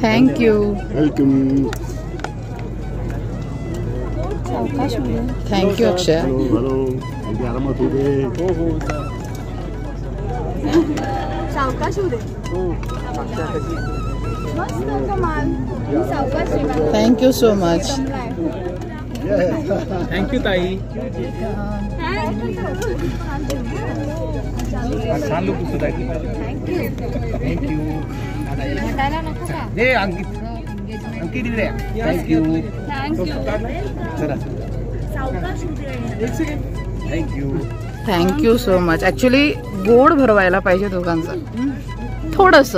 Thank you. Welcome. Thank you Akshay. Hello. आरामात होऊ दे. सावकाश होऊ दे. मस्त कमाल. Thank you so much. Thank you ताई. छान लोक सुद्धा. थँक्यू. हे अंकित अंकित इकडे thank you. Thank you. Thank you so much. Actually गोड भरवायला पाहिजे दोघांचं थोडस.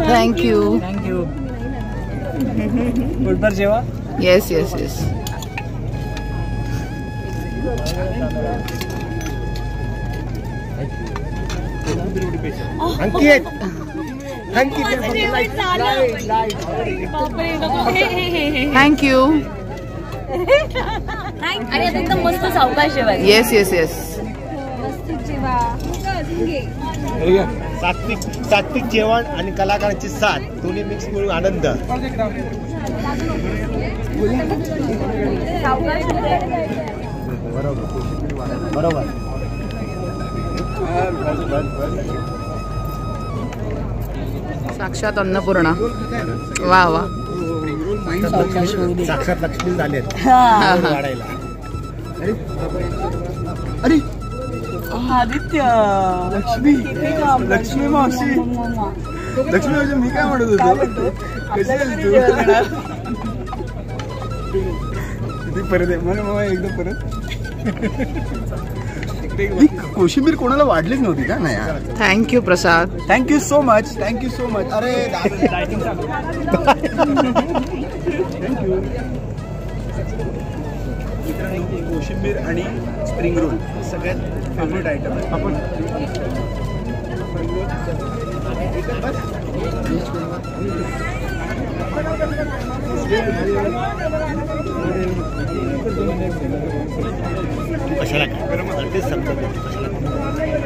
थँक्यू. थँक्यू. पोटभर जेवा. Yes yes yes. Ankit Ankit thank you. अरे एकदम मस्त सावकाश जेवायचं. Yes yes yes. सात्विक सात्विक जेवण आणि कलाकारांची साथ दोन्ही मिक्स मिळून आनंद. बरोबर. साक्षात अन्नपूर्णा. वा वा. साक्षात लक्ष्मी झालेत वाढायला. अरे आदित्य. लक्ष्मी. लक्ष्मी मावशी. लक्ष्मी मावशी मी काय म्हणत होतो. कशी आहेस तू. परत आहे मला एकदम परत. कोशिंबीर कोणाला वाढलीच नव्हती का. नाही. Thank you Prasad. Thank you so much. Thank you so much. अरे कोशिंबीर आणि स्प्रिंग रोल सगळ्यात फेवरेट आयटम आहे. आपण कशाला काय कशाला